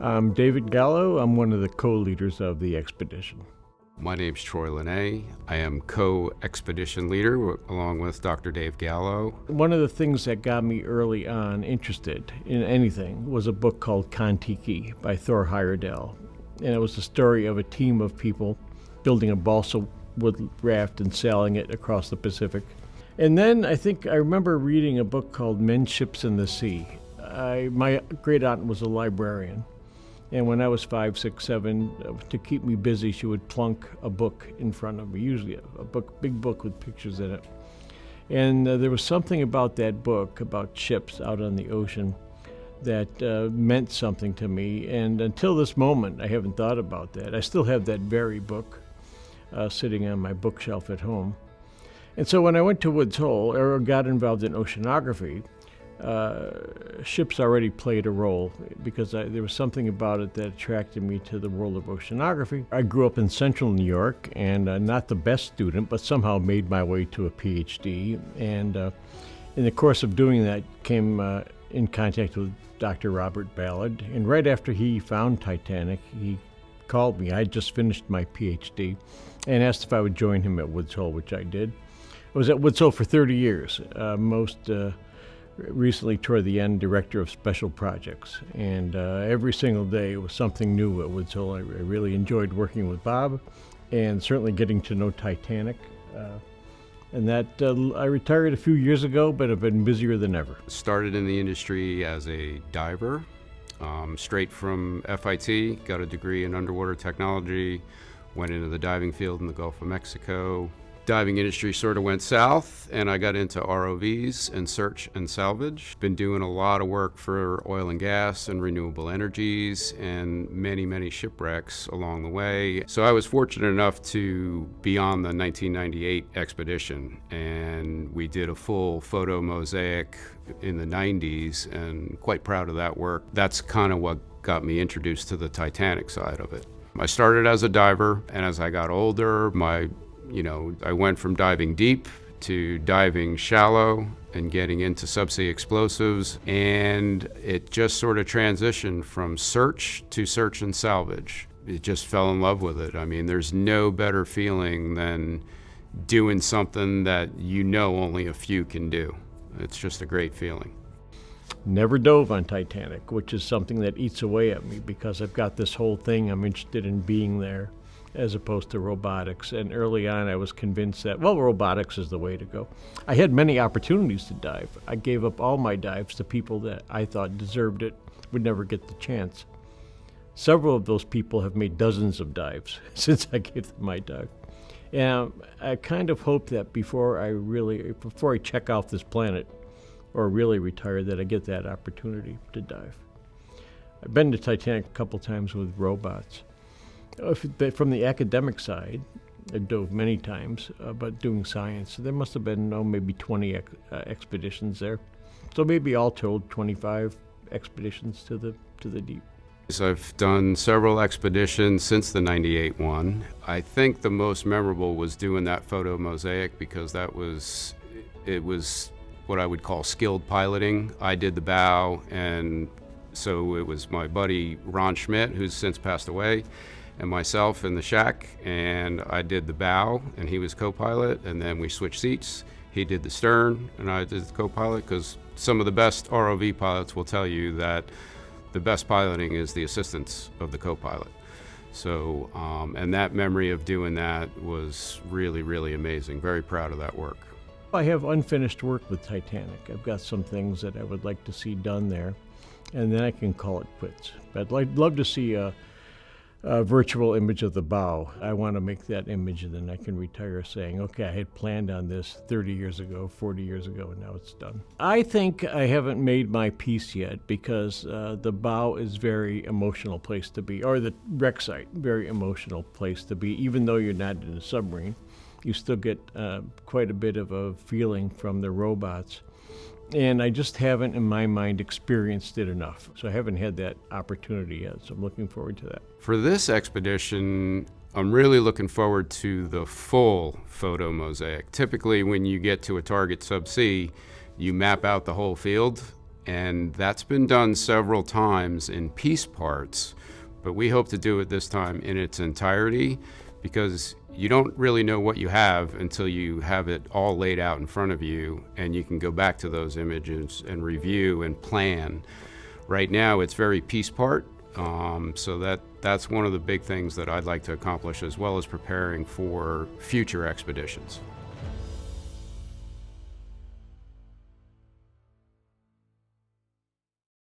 I'm David Gallo. I'm one of the co-leaders of the expedition. My name's Troy Launay. I am co-expedition leader along with Dr. Dave Gallo. One of the things that got me early on interested in anything was a book called Kon-Tiki by Thor Heyerdahl. And it was the story of a team of people building a balsa wood raft and sailing it across the Pacific. And then I remember reading a book called Men, Ships, and the Sea. My great aunt was a librarian. And when I was 5, 6, 7, to keep me busy, she would plunk a book in front of me, usually a big book with pictures in it. And there was something about that book, about ships out on the ocean, that meant something to me. And until this moment, I haven't thought about that. I still have that very book sitting on my bookshelf at home. And so when I went to Woods Hole, or got involved in oceanography, ships already played a role because there was something about it that attracted me to the world of oceanography. I grew up in central New York and not the best student, but somehow made my way to a PhD. And in the course of doing that, came in contact with Dr. Robert Ballard. And right after he found Titanic, he called me. I had just finished my PhD and asked if I would join him at Woods Hole, which I did. I was at Woods Hole for 30 years, recently toward the end, director of special projects. And every single day was something new at Woods Hole. I really enjoyed working with Bob and certainly getting to know Titanic. And that I retired a few years ago, but have been busier than ever. Started in the industry as a diver, straight from FIT, got a degree in underwater technology, went into the diving field in the Gulf of Mexico. Diving industry sort of went south, and I got into ROVs and search and salvage. Been doing a lot of work for oil and gas and renewable energies and many shipwrecks along the way. So I was fortunate enough to be on the 1998 expedition, and we did a full photo mosaic in the 90s, and quite proud of that work. That's kind of what got me introduced to the Titanic side of it. I started as a diver, and as I got older, I went from diving deep to diving shallow and getting into subsea explosives, and it just sort of transitioned from search to search and salvage. It just fell in love with it. I mean, there's no better feeling than doing something that only a few can do. It's just a great feeling. Never dove on Titanic, which is something that eats away at me because I've got this whole thing I'm interested in being there, as opposed to robotics. And early on I was convinced that, robotics is the way to go. I had many opportunities to dive. I gave up all my dives to people that I thought deserved it, would never get the chance. Several of those people have made dozens of dives since I gave them my dive. And I kind of hope that before I check off this planet or really retire, that I get that opportunity to dive. I've been to Titanic a couple times with robots. From the academic side, I dove many times, but doing science, there must have been maybe 20 expeditions there. So maybe all told 25 expeditions to the deep. So I've done several expeditions since the 98 one. I think the most memorable was doing that photo mosaic because it was what I would call skilled piloting. I did the bow, and so it was my buddy Ron Schmidt, who's since passed away, and myself in the shack, and I did the bow, and he was co-pilot, and then we switched seats. He did the stern, and I did the co-pilot, because some of the best ROV pilots will tell you that the best piloting is the assistance of the co-pilot. So, and that memory of doing that was really amazing. Very proud of that work. I have unfinished work with Titanic. I've got some things that I would like to see done there, and then I can call it quits. But I'd love to see a virtual image of the bow. I want to make that image, and then I can retire saying, okay, I had planned on this 30 years ago, 40 years ago, and now it's done. I think I haven't made my peace yet because the bow is very emotional place to be, or the wreck site, very emotional place to be. Even though you're not in a submarine, you still get quite a bit of a feeling from the robots. And I just haven't, in my mind, experienced it enough. So I haven't had that opportunity yet, so I'm looking forward to that. For this expedition, I'm really looking forward to the full photo mosaic. Typically, when you get to a target subsea, you map out the whole field, And that's been done several times in piece parts, but we hope to do it this time in its entirety, because you don't really know what you have until you have it all laid out in front of you, and you can go back to those images and review and plan. Right now it's very piece part, so that's one of the big things that I'd like to accomplish, as well as preparing for future expeditions.